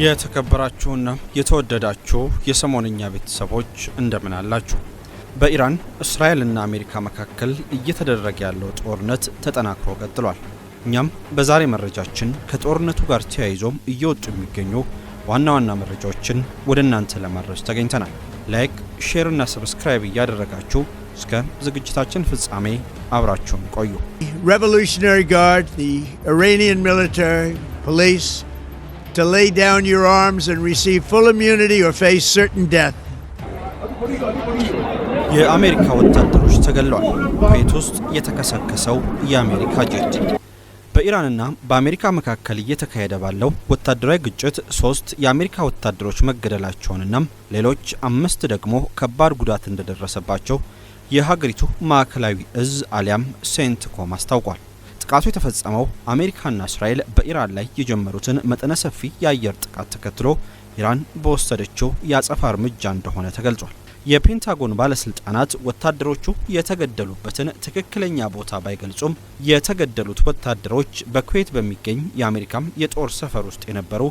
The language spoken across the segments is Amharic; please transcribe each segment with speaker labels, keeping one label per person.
Speaker 1: የተከበራችሁና የተወደዳችሁ የሰሞንኛ ቤተሰቦች እንደምን አላችሁ? በኢራን እስራኤልና አሜሪካ መካከል እየተደረገ ያለው ጦርነት ተጠናክሮ ቀጥሏል። እኛም በዛሬ መረጃችን ከጦርነቱ ጋር ተያይዞም እየወጡ የሚገኙ ዋና ዋና መረጃዎችን ወደ እናንተ ለማድረስ ተገኝተናል። ላይክ፣ ሼር እና ሰብስክራይብ እያደረጋችሁ እስከ ዝግጅታችን ፍጻሜ አብራችሁን ቆዩ።
Speaker 2: Revolutionary Guard, the Iranian military, police, to lay down your arms and receive full immunity or face certain death.
Speaker 1: የአሜሪካ ወታደሮች ተገለዋል። ኩዌት ውስጥ የተከሰከሰው የአሜሪካ ጄት። በኢራንና በአሜሪካ መካከል እየተካሄደ ባለው ወታደራዊ ግጭት 3 የአሜሪካ ወታደሮች መገደላቸውንና ሌሎች 5 ደግሞ ከባድ ጉዳት እንደደረሰባቸው የሀገሪቱ ማዕከላዊ እዝ አሊያም ሴንትኮም አስታውቋል። ጥቃቱ የተፈጸመው አሜሪካና እስራኤል በኢራን ላይ የጀመሩትን መጠነ ሰፊ የአየር ጥቃት ተከትሎ ኢራን በወሰደችው የአጸፋ እርምጃ እንደሆነ ተገልጿል። የፔንታጎን ባለስልጣናት ወታደሮቹ የተገደሉበትን ትክክለኛ ቦታ ባይገልጹም የተገደሉት ወታደሮች በኩዌት በሚገኝ የአሜሪካም የጦር ሰፈር ውስጥ የነበሩ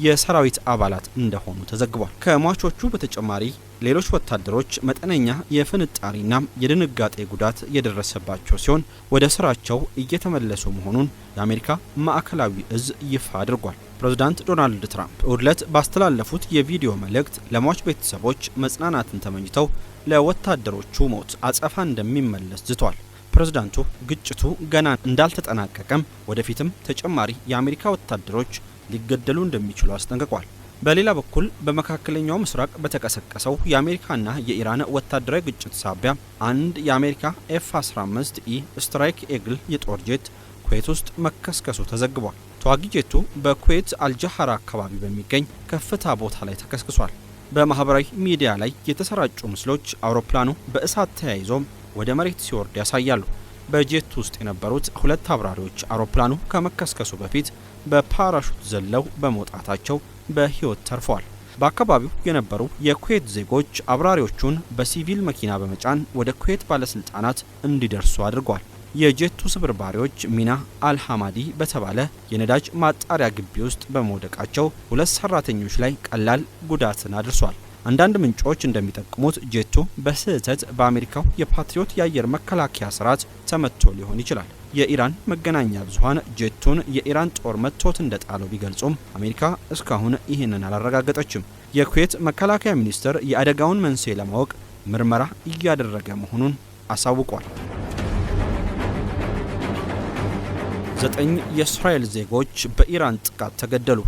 Speaker 1: የሰራዊት አባላት እንደሆኑ ተዘግቧል። ከሟቾቹ በተጨማሪ ሌሎች ወታደሮች መጠነኛ የፍንጣሪና የድንጋጤ ጉዳት የደረሰባቸው ሲሆን ወደ ስራቸው እየተመለሱ መሆኑን የአሜሪካ ማዕከላዊ እዝ ይፋ አድርጓል። ፕሬዝዳንት ዶናልድ ትራምፕ እሁድለት ባስተላለፉት የቪዲዮ መልእክት ለሟች ቤተሰቦች መጽናናትን ተመኝተው ለወታደሮቹ ሞት አጸፋ እንደሚመለስ ዝቷል። ፕሬዝዳንቱ ግጭቱ ገና እንዳልተጠናቀቀም ወደፊትም ተጨማሪ የአሜሪካ ወታደሮች ሊገደሉ እንደሚችሉ አስጠንቅቋል። በሌላ በኩል በመካከለኛው ምስራቅ በተቀሰቀሰው የአሜሪካና የኢራን ወታደራዊ ግጭት ሳቢያ አንድ የአሜሪካ F-15E ስትራይክ ኤግል የጦር ጄት ኩዌት ውስጥ መከስከሱ ተዘግቧል። ተዋጊ ጄቱ በኩዌት አልጃሃራ አካባቢ በሚገኝ ከፍታ ቦታ ላይ ተከስክሷል። በማህበራዊ ሚዲያ ላይ የተሰራጩ ምስሎች አውሮፕላኑ በእሳት ተያይዞም ወደ መሬት ሲወርድ ያሳያሉ። በጄት ውስጥ የነበሩት 2 አብራሪዎች አውሮፕላኑ ከመከስከሱ በፊት በፓራሹት ዘለው በመውጣታቸው በህይወት ተርፈዋል። በአካባቢው የነበሩ የኩዌት ዜጎች አብራሪዎቹን በሲቪል መኪና በመጫን ወደ ኩዌት ባለስልጣናት እንዲደርሱ አድርጓል። የጄቱ ስብርባሪዎች ሚና አልሐማዲ በተባለ የነዳጅ ማጣሪያ ግቢ ውስጥ በመውደቃቸው 2 ሰራተኞች ላይ ቀላል ጉዳትን አድርሷል። አንዳንድ ምንጮች እንደሚጠቁሙት ጄቱ በስህተት በአሜሪካው የፓትሪዮት የአየር መከላከያ ስርዓት ተመቶ ሊሆን ይችላል። የኢራን መገናኛ ብዙሃን ጄቱን የኢራን ጦር መቶት እንደጣለው ቢገልጹም አሜሪካ እስካሁን ይህንን አላረጋገጠችም። የኩዌት መከላከያ ሚኒስቴር የአደጋውን መንስኤ ለማወቅ ምርመራ እያደረገ መሆኑን አሳውቋል። 9 የእስራኤል ዜጎች በኢራን ጥቃት ተገደሉ።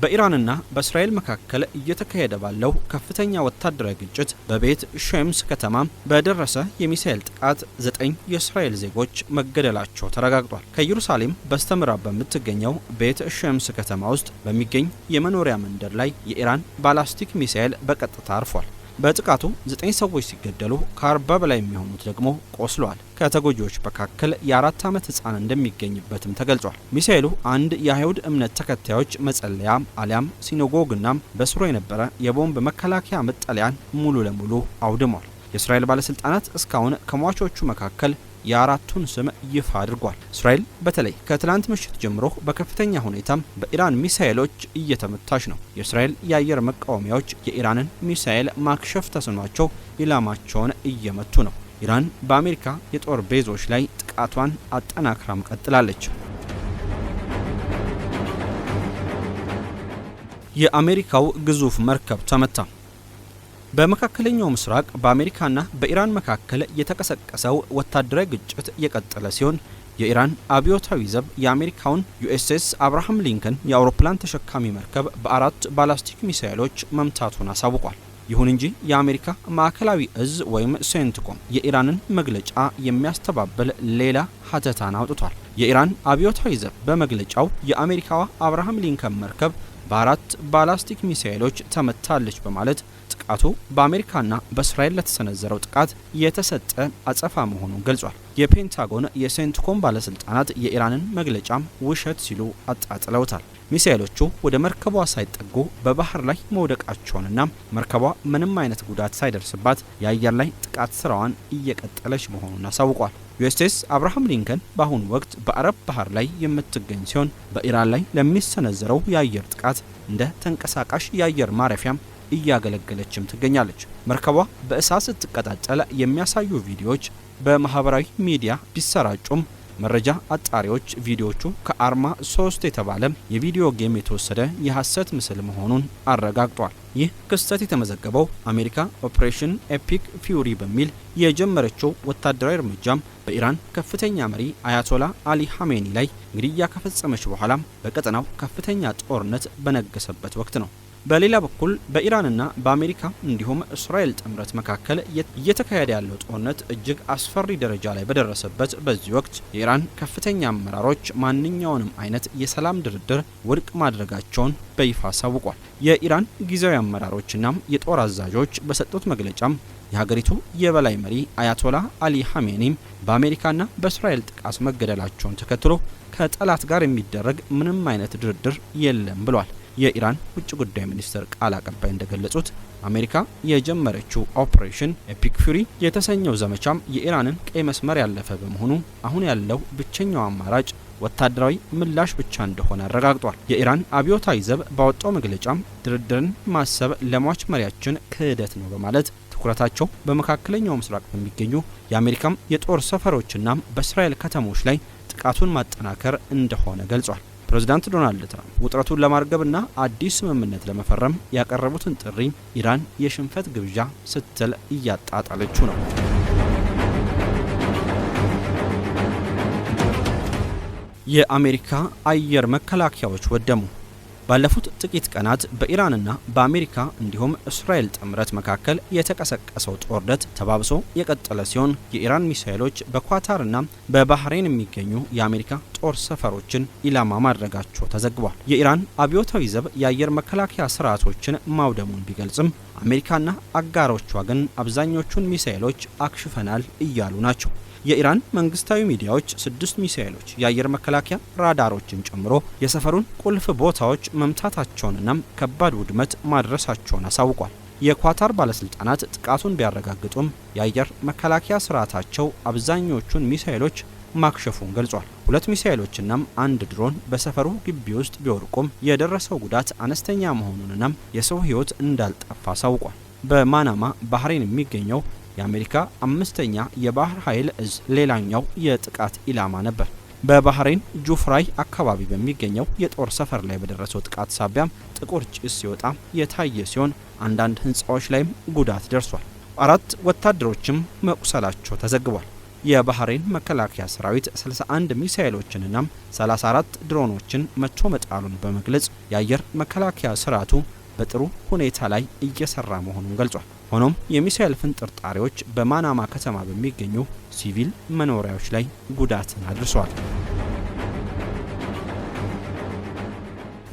Speaker 1: በኢራንና በእስራኤል መካከል እየተካሄደ ባለው ከፍተኛ ወታደራዊ ግጭት በቤት ሸምስ ከተማ በደረሰ የሚሳኤል ጥቃት 9 የእስራኤል ዜጎች መገደላቸው ተረጋግጧል። ከኢየሩሳሌም በስተምዕራብ በምትገኘው ቤት ሸምስ ከተማ ውስጥ በሚገኝ የመኖሪያ መንደር ላይ የኢራን ባላስቲክ ሚሳኤል በቀጥታ አርፏል። በጥቃቱ 9 ሰዎች ሲገደሉ ከ40 በላይ የሚሆኑት ደግሞ ቆስለዋል። ከተጎጂዎች መካከል የ4 ዓመት ሕፃን እንደሚገኝበትም ተገልጿል። ሚሳኤሉ አንድ የአይሁድ እምነት ተከታዮች መጸለያ አሊያም ሲኖጎግና በስሩ የነበረ የቦምብ መከላከያ መጠለያን ሙሉ ለሙሉ አውድሟል። የእስራኤል ባለስልጣናት እስካሁን ከሟቾቹ መካከል የ4ቱን ስም ይፋ አድርጓል። እስራኤል በተለይ ከትላንት ምሽት ጀምሮ በከፍተኛ ሁኔታም በኢራን ሚሳኤሎች እየተመታች ነው። የእስራኤል የአየር መቃወሚያዎች የኢራንን ሚሳኤል ማክሸፍ ተስኗቸው ኢላማቸውን እየመቱ ነው። ኢራን በአሜሪካ የጦር ቤዞች ላይ ጥቃቷን አጠናክራም ቀጥላለች። የአሜሪካው ግዙፍ መርከብ ተመታ። በመካከለኛው ምስራቅ በአሜሪካና በኢራን መካከል የተቀሰቀሰው ወታደራዊ ግጭት የቀጠለ ሲሆን የኢራን አብዮታዊ ዘብ የአሜሪካውን USS አብርሃም ሊንከን የአውሮፕላን ተሸካሚ መርከብ በ4 ባላስቲክ ሚሳኤሎች መምታቱን አሳውቋል። ይሁን እንጂ የአሜሪካ ማዕከላዊ እዝ ወይም ሴንትኮም የኢራንን መግለጫ የሚያስተባብል ሌላ ሀተታን አውጥቷል። የኢራን አብዮታዊ ዘብ በመግለጫው የአሜሪካዋ አብርሃም ሊንከን መርከብ በ4 ባላስቲክ ሚሳኤሎች ተመታለች በማለት ጥቃቱ በአሜሪካና በእስራኤል ለተሰነዘረው ጥቃት የተሰጠ አጸፋ መሆኑን ገልጿል። የፔንታጎን የሴንትኮም ባለስልጣናት የኢራንን መግለጫም ውሸት ሲሉ አጣጥለውታል። ሚሳኤሎቹ ወደ መርከቧ ሳይጠጉ በባህር ላይ መውደቃቸውንና መርከቧ ምንም አይነት ጉዳት ሳይደርስባት የአየር ላይ ጥቃት ስራዋን እየቀጠለች መሆኑን አሳውቋል። ዩኤስኤስ አብርሃም ሊንከን በአሁኑ ወቅት በአረብ ባህር ላይ የምትገኝ ሲሆን በኢራን ላይ ለሚሰነዘረው የአየር ጥቃት እንደ ተንቀሳቃሽ የአየር ማረፊያም እያገለገለችም ትገኛለች። መርከቧ በእሳት ስትቀጣጠል የሚያሳዩ ቪዲዮዎች በማህበራዊ ሚዲያ ቢሰራጩም መረጃ አጣሪዎች ቪዲዮቹ ከአርማ 3 የተባለ የቪዲዮ ጌም የተወሰደ የሐሰት ምስል መሆኑን አረጋግጧል። ይህ ክስተት የተመዘገበው አሜሪካ ኦፕሬሽን ኤፒክ ፊውሪ በሚል የጀመረችው ወታደራዊ እርምጃም በኢራን ከፍተኛ መሪ አያቶላ አሊ ሐሜኒ ላይ ግድያ ከፈጸመች በኋላ በቀጠናው ከፍተኛ ጦርነት በነገሰበት ወቅት ነው። በሌላ በኩል በኢራንና በአሜሪካ እንዲሁም እስራኤል ጥምረት መካከል እየተካሄደ ያለው ጦርነት እጅግ አስፈሪ ደረጃ ላይ በደረሰበት በዚህ ወቅት የኢራን ከፍተኛ አመራሮች ማንኛውንም አይነት የሰላም ድርድር ውድቅ ማድረጋቸውን በይፋ አሳውቋል። የኢራን ጊዜያዊ አመራሮችና የጦር አዛዦች በሰጡት መግለጫም የሀገሪቱ የበላይ መሪ አያቶላ አሊ ሐሜኒም በአሜሪካና በእስራኤል ጥቃት መገደላቸውን ተከትሎ ከጠላት ጋር የሚደረግ ምንም አይነት ድርድር የለም ብሏል። የኢራን ውጭ ጉዳይ ሚኒስትር ቃል አቀባይ እንደገለጹት አሜሪካ የጀመረችው ኦፕሬሽን ኤፒክ ፊውሪ የተሰኘው ዘመቻም የኢራንን ቀይ መስመር ያለፈ በመሆኑ አሁን ያለው ብቸኛው አማራጭ ወታደራዊ ምላሽ ብቻ እንደሆነ አረጋግጧል። የኢራን አብዮታዊ ዘብ ባወጣው መግለጫም ድርድርን ማሰብ ለሟች መሪያችን ክህደት ነው በማለት ትኩረታቸው በመካከለኛው ምስራቅ በሚገኙ የአሜሪካም የጦር ሰፈሮችና በእስራኤል ከተሞች ላይ ጥቃቱን ማጠናከር እንደሆነ ገልጿል። ፕሬዝዳንት ዶናልድ ትራምፕ ውጥረቱን ለማርገብና አዲስ ስምምነት ለመፈረም ያቀረቡትን ጥሪ ኢራን የሽንፈት ግብዣ ስትል እያጣጣለችው ነው። የአሜሪካ አየር መከላከያዎች ወደሙ። ባለፉት ጥቂት ቀናት በኢራንና በአሜሪካ እንዲሁም እስራኤል ጥምረት መካከል የተቀሰቀሰው ጦርነት ተባብሶ የቀጠለ ሲሆን የኢራን ሚሳኤሎች በኳታርና በባህሬን የሚገኙ የአሜሪካ ጦር ሰፈሮችን ኢላማ ማድረጋቸው ተዘግቧል። የኢራን አብዮታዊ ዘብ የአየር መከላከያ ስርዓቶችን ማውደሙን ቢገልጽም አሜሪካና አጋሮቿ ግን አብዛኞቹን ሚሳኤሎች አክሽፈናል እያሉ ናቸው። የኢራን መንግስታዊ ሚዲያዎች 6 ሚሳኤሎች የአየር መከላከያ ራዳሮችን ጨምሮ የሰፈሩን ቁልፍ ቦታዎች መምታታቸውንና ከባድ ውድመት ማድረሳቸውን አሳውቋል። የኳታር ባለስልጣናት ጥቃቱን ቢያረጋግጡም የአየር መከላከያ ስርዓታቸው አብዛኞቹን ሚሳኤሎች ማክሸፉን ገልጿል። 2 ሚሳኤሎችና 1 ድሮን በሰፈሩ ግቢ ውስጥ ቢወድቁም የደረሰው ጉዳት አነስተኛ መሆኑንና የሰው ህይወት እንዳልጠፋ አሳውቋል። በማናማ ባህሬን የሚገኘው የአሜሪካ 5ኛ የባህር ኃይል እዝ ሌላኛው የጥቃት ኢላማ ነበር። በባህሬን ጁፍራይ አካባቢ በሚገኘው የጦር ሰፈር ላይ በደረሰው ጥቃት ሳቢያም ጥቁር ጭስ ሲወጣ የታየ ሲሆን አንዳንድ ህንጻዎች ላይም ጉዳት ደርሷል። 4 ወታደሮችም መቁሰላቸው ተዘግቧል። የባህሬን መከላከያ ሰራዊት 61 ሚሳኤሎችንና 34 ድሮኖችን መቶ መጣሉን በመግለጽ የአየር መከላከያ ስርዓቱ በጥሩ ሁኔታ ላይ እየሰራ መሆኑን ገልጿል። ሆኖም የሚሳኤል ፍንጥርጣሪዎች በማናማ ከተማ በሚገኙ ሲቪል መኖሪያዎች ላይ ጉዳትን አድርሰዋል።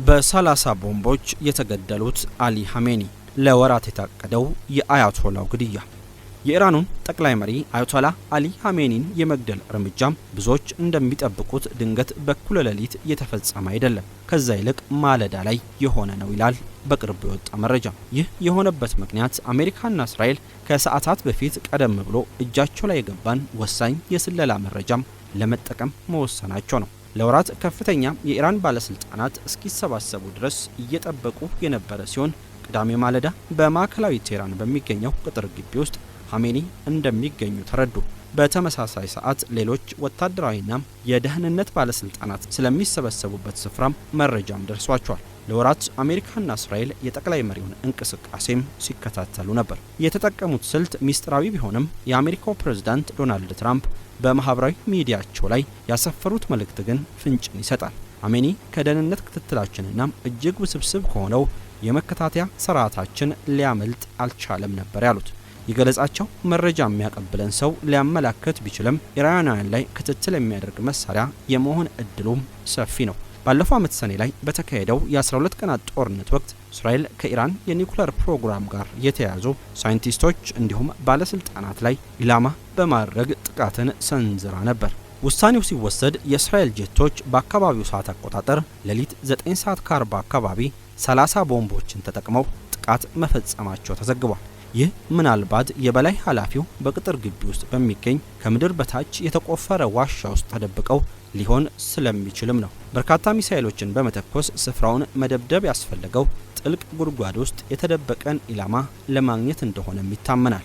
Speaker 1: በ30 ቦምቦች የተገደሉት አሊ ሐሜኒ። ለወራት የታቀደው የአያቶላው ግድያ። የኢራኑን ጠቅላይ መሪ አያቶላ አሊ ሐሜኒን የመግደል እርምጃም ብዙዎች እንደሚጠብቁት ድንገት በኩለ ሌሊት የተፈጸመ አይደለም። ከዛ ይልቅ ማለዳ ላይ የሆነ ነው ይላል በቅርቡ የወጣ መረጃ። ይህ የሆነበት ምክንያት አሜሪካና እስራኤል ከሰዓታት በፊት ቀደም ብሎ እጃቸው ላይ የገባን ወሳኝ የስለላ መረጃም ለመጠቀም መወሰናቸው ነው። ለወራት ከፍተኛ የኢራን ባለስልጣናት እስኪሰባሰቡ ድረስ እየጠበቁ የነበረ ሲሆን ቅዳሜ ማለዳ በማዕከላዊ ቴህራን በሚገኘው ቅጥር ግቢ ውስጥ ሐሜኒ እንደሚገኙ ተረዱ። በተመሳሳይ ሰዓት ሌሎች ወታደራዊና የደህንነት ባለስልጣናት ስለሚሰበሰቡበት ስፍራም መረጃም ደርሷቸዋል። ለወራት አሜሪካና እስራኤል የጠቅላይ መሪውን እንቅስቃሴም ሲከታተሉ ነበር። የተጠቀሙት ስልት ሚስጥራዊ ቢሆንም የአሜሪካው ፕሬዝዳንት ዶናልድ ትራምፕ በማህበራዊ ሚዲያቸው ላይ ያሰፈሩት መልእክት ግን ፍንጭን ይሰጣል። ሐሜኒ ከደህንነት ክትትላችንና እጅግ ውስብስብ ከሆነው የመከታተያ ስርዓታችን ሊያመልጥ አልቻለም ነበር ያሉት። የገለጻቸው መረጃ የሚያቀብለን ሰው ሊያመላክት ቢችልም ኢራናውያን ላይ ክትትል የሚያደርግ መሳሪያ የመሆን እድሉም ሰፊ ነው። ባለፈው ዓመት ሰኔ ላይ በተካሄደው የ12 ቀናት ጦርነት ወቅት እስራኤል ከኢራን የኒውክሌር ፕሮግራም ጋር የተያያዙ ሳይንቲስቶች እንዲሁም ባለስልጣናት ላይ ኢላማ በማድረግ ጥቃትን ሰንዝራ ነበር። ውሳኔው ሲወሰድ የእስራኤል ጄቶች በአካባቢው ሰዓት አቆጣጠር ሌሊት 9:40 አካባቢ 30 ቦምቦችን ተጠቅመው ጥቃት መፈጸማቸው ተዘግቧል። ይህ ምናልባት የበላይ ኃላፊው በቅጥር ግቢ ውስጥ በሚገኝ ከምድር በታች የተቆፈረ ዋሻ ውስጥ ተደብቀው ሊሆን ስለሚችልም ነው። በርካታ ሚሳኤሎችን በመተኮስ ስፍራውን መደብደብ ያስፈለገው ጥልቅ ጉድጓድ ውስጥ የተደበቀን ኢላማ ለማግኘት እንደሆነም ይታመናል።